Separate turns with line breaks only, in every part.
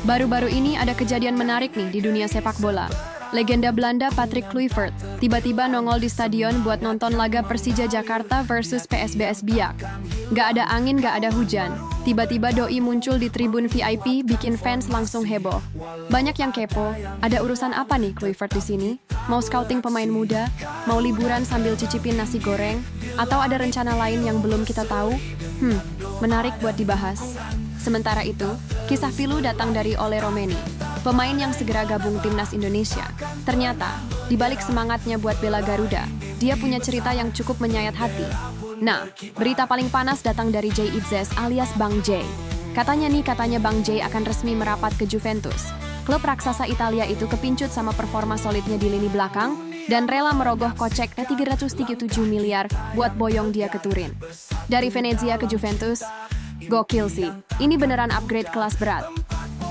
Baru-baru ini ada kejadian menarik nih di dunia sepak bola. Legenda Belanda Patrick Kluivert tiba-tiba nongol di stadion buat nonton laga Persija Jakarta versus PSBS Biak. Gak ada angin, gak ada hujan. Tiba-tiba doi muncul di tribun VIP, bikin fans langsung heboh. Banyak yang kepo, ada urusan apa nih Kluivert di sini? Mau scouting pemain muda? Mau liburan sambil cicipin nasi goreng? Atau ada rencana lain yang belum kita tahu? Menarik buat dibahas. Sementara itu, kisah pilu datang dari Ole Romeni, pemain yang segera gabung timnas Indonesia. Ternyata, di balik semangatnya buat bela Garuda, dia punya cerita yang cukup menyayat hati. Nah, berita paling panas datang dari Jay Itzes alias Bang Jay. Katanya Bang Jay akan resmi merapat ke Juventus. Klub raksasa Italia itu kepincut sama performa solidnya di lini belakang dan rela merogoh kocek 337 miliar buat boyong dia ke Turin. Dari Venezia ke Juventus, gokil sih. Ini beneran upgrade kelas berat.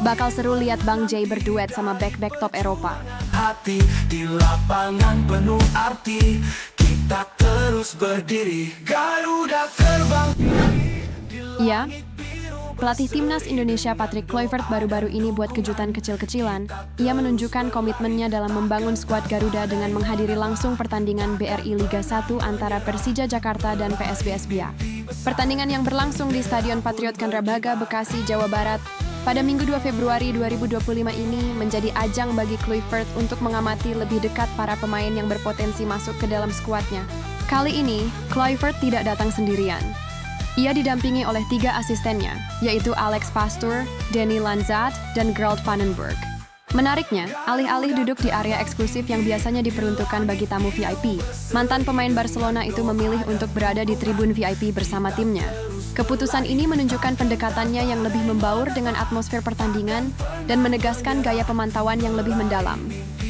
Bakal seru lihat Bang Jay berduet sama back-back top Eropa.
Hati di lapangan penuh arti, kita terus berdiri, Garuda terbang.
Iya, pelatih timnas Indonesia Patrick Kluivert baru-baru ini buat kejutan kecil-kecilan. Ia menunjukkan komitmennya dalam membangun skuad Garuda dengan menghadiri langsung pertandingan BRI Liga 1 antara Persija Jakarta dan PSBS Biak. Pertandingan yang berlangsung di Stadion Patriot Candrabaga, Bekasi, Jawa Barat, pada Minggu 2 Februari 2025 ini menjadi ajang bagi Kluivert untuk mengamati lebih dekat para pemain yang berpotensi masuk ke dalam skuadnya. Kali ini, Kluivert tidak datang sendirian. Ia didampingi oleh 3 asistennya, yaitu Alex Pastoor, Danny Lanzat, dan Gerald Vandenberg. Menariknya, alih-alih duduk di area eksklusif yang biasanya diperuntukkan bagi tamu VIP, mantan pemain Barcelona itu memilih untuk berada di tribun VIP bersama timnya. Keputusan ini menunjukkan pendekatannya yang lebih membaur dengan atmosfer pertandingan dan menegaskan gaya pemantauan yang lebih mendalam.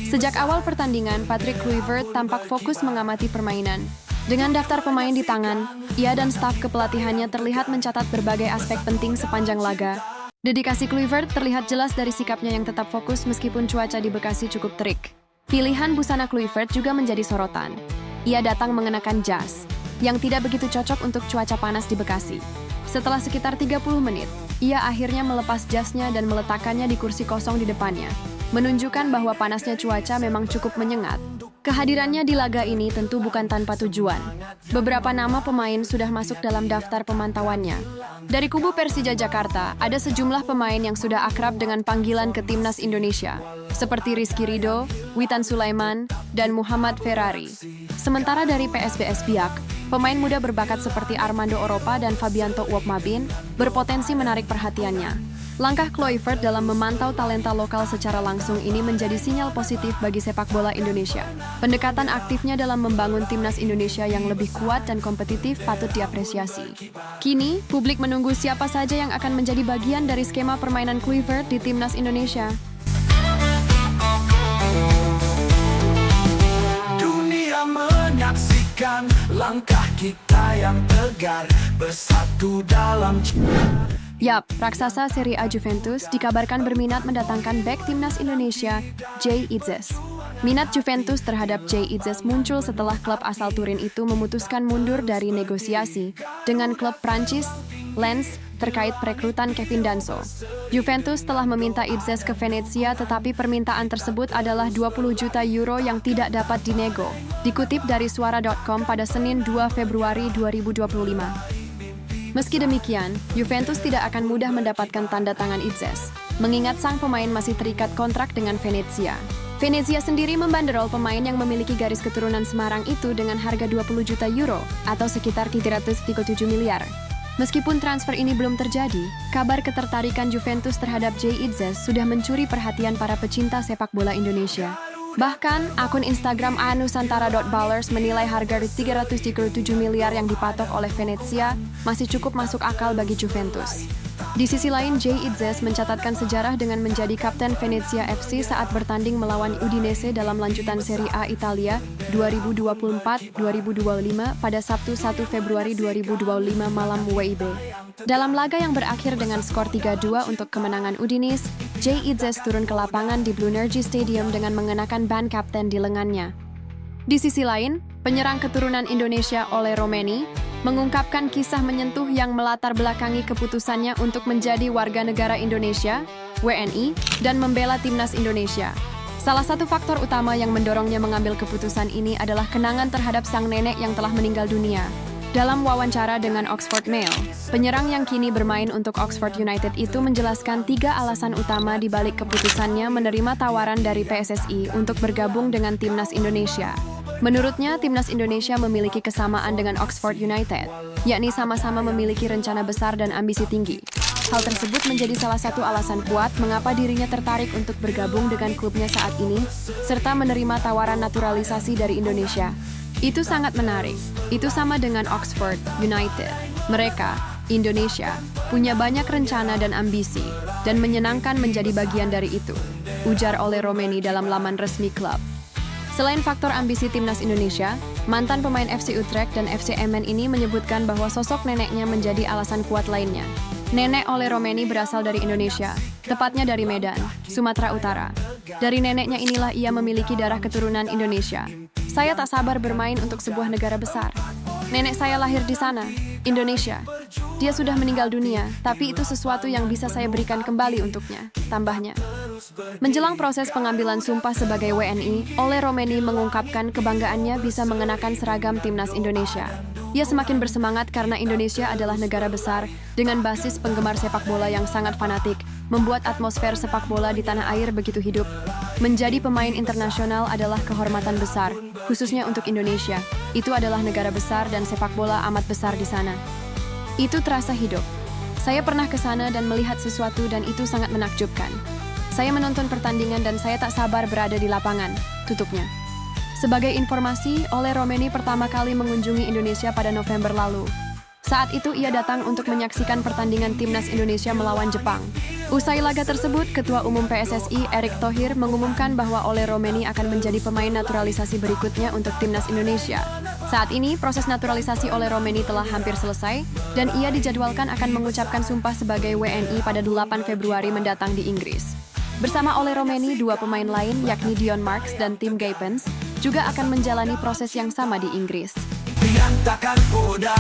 Sejak awal pertandingan, Patrick Kluivert tampak fokus mengamati permainan. Dengan daftar pemain di tangan, ia dan staf kepelatihannya terlihat mencatat berbagai aspek penting sepanjang laga. Dedikasi Kluivert terlihat jelas dari sikapnya yang tetap fokus meskipun cuaca di Bekasi cukup terik. Pilihan busana Kluivert juga menjadi sorotan. Ia datang mengenakan jas, yang tidak begitu cocok untuk cuaca panas di Bekasi. Setelah sekitar 30 menit, ia akhirnya melepas jasnya dan meletakkannya di kursi kosong di depannya, menunjukkan bahwa panasnya cuaca memang cukup menyengat. Kehadirannya di laga ini tentu bukan tanpa tujuan. Beberapa nama pemain sudah masuk dalam daftar pemantauannya. Dari kubu Persija Jakarta, ada sejumlah pemain yang sudah akrab dengan panggilan ke timnas Indonesia, seperti Rizky Ridho, Witan Sulaiman, dan Muhammad Ferrari. Sementara dari PSBS Biak, pemain muda berbakat seperti Armando Oropa dan Fabianto Uopmabin berpotensi menarik perhatiannya. Langkah Kluivert dalam memantau talenta lokal secara langsung ini menjadi sinyal positif bagi sepak bola Indonesia. Pendekatan aktifnya dalam membangun timnas Indonesia yang lebih kuat dan kompetitif patut diapresiasi. Kini, publik menunggu siapa saja yang akan menjadi bagian dari skema permainan Kluivert di timnas Indonesia.
Dunia menyaksikan langkah kita yang tegar, bersatu dalam
Yap, raksasa Serie A Juventus dikabarkan berminat mendatangkan bek timnas Indonesia, Jay Itzes. Minat Juventus terhadap Jay Itzes muncul setelah klub asal Turin itu memutuskan mundur dari negosiasi dengan klub Prancis, Lens, terkait perekrutan Kevin Danso. Juventus telah meminta Itzes ke Venezia, tetapi permintaan tersebut adalah 20 juta euro yang tidak dapat dinego. Dikutip dari Suara.com pada Senin 2 Februari 2025. Meski demikian, Juventus tidak akan mudah mendapatkan tanda tangan Itzes, mengingat sang pemain masih terikat kontrak dengan Venezia. Venezia sendiri membanderol pemain yang memiliki garis keturunan Semarang itu dengan harga 20 juta euro atau sekitar 337 miliar. Meskipun transfer ini belum terjadi, kabar ketertarikan Juventus terhadap Jay Itzes sudah mencuri perhatian para pecinta sepak bola Indonesia. Bahkan, akun Instagram @nusantara.ballers menilai harga 337 miliar yang dipatok oleh Venezia masih cukup masuk akal bagi Juventus. Di sisi lain, Jay Itzes mencatatkan sejarah dengan menjadi kapten Venezia FC saat bertanding melawan Udinese dalam lanjutan Serie A Italia 2024-2025 pada Sabtu 1 Februari 2025 malam WIB. Dalam laga yang berakhir dengan skor 3-2 untuk kemenangan Udinese, Jay Itzes turun ke lapangan di Blue Energy Stadium dengan mengenakan band kapten di lengannya. Di sisi lain, penyerang keturunan Indonesia Ole Romeni mengungkapkan kisah menyentuh yang melatar belakangi keputusannya untuk menjadi warga negara Indonesia, WNI, dan membela timnas Indonesia. Salah satu faktor utama yang mendorongnya mengambil keputusan ini adalah kenangan terhadap sang nenek yang telah meninggal dunia. Dalam wawancara dengan Oxford Mail, penyerang yang kini bermain untuk Oxford United itu menjelaskan 3 alasan utama di balik keputusannya menerima tawaran dari PSSI untuk bergabung dengan timnas Indonesia. Menurutnya, timnas Indonesia memiliki kesamaan dengan Oxford United, yakni sama-sama memiliki rencana besar dan ambisi tinggi. Hal tersebut menjadi salah satu alasan kuat mengapa dirinya tertarik untuk bergabung dengan klubnya saat ini, serta menerima tawaran naturalisasi dari Indonesia. Itu sangat menarik. Itu sama dengan Oxford United. Mereka, Indonesia, punya banyak rencana dan ambisi, dan menyenangkan menjadi bagian dari itu, ujar Ole Romeni dalam laman resmi klub. Selain faktor ambisi timnas Indonesia, mantan pemain FC Utrecht dan FC Emmen ini menyebutkan bahwa sosok neneknya menjadi alasan kuat lainnya. Nenek Ole Romeni berasal dari Indonesia, tepatnya dari Medan, Sumatera Utara. Dari neneknya inilah ia memiliki darah keturunan Indonesia. Saya tak sabar bermain untuk sebuah negara besar. Nenek saya lahir di sana, Indonesia. Dia sudah meninggal dunia, tapi itu sesuatu yang bisa saya berikan kembali untuknya, tambahnya. Menjelang proses pengambilan sumpah sebagai WNI, Ole Romeni mengungkapkan kebanggaannya bisa mengenakan seragam timnas Indonesia. Ia semakin bersemangat karena Indonesia adalah negara besar dengan basis penggemar sepak bola yang sangat fanatik, membuat atmosfer sepak bola di tanah air begitu hidup. Menjadi pemain internasional adalah kehormatan besar, khususnya untuk Indonesia. Itu adalah negara besar dan sepak bola amat besar di sana. Itu terasa hidup. Saya pernah ke sana dan melihat sesuatu dan itu sangat menakjubkan. Saya menonton pertandingan dan saya tak sabar berada di lapangan, tutupnya. Sebagai informasi, Ole Romeni pertama kali mengunjungi Indonesia pada November lalu. Saat itu ia datang untuk menyaksikan pertandingan timnas Indonesia melawan Jepang. Usai laga tersebut, Ketua Umum PSSI Erick Thohir mengumumkan bahwa Ole Romeni akan menjadi pemain naturalisasi berikutnya untuk timnas Indonesia. Saat ini, proses naturalisasi Ole Romeni telah hampir selesai dan ia dijadwalkan akan mengucapkan sumpah sebagai WNI pada 8 Februari mendatang di Inggris. Bersama Ole Romeni, 2 pemain lain yakni Dion Marks dan Tim Gapens juga akan menjalani proses yang sama di Inggris.
Biar takkan pudar.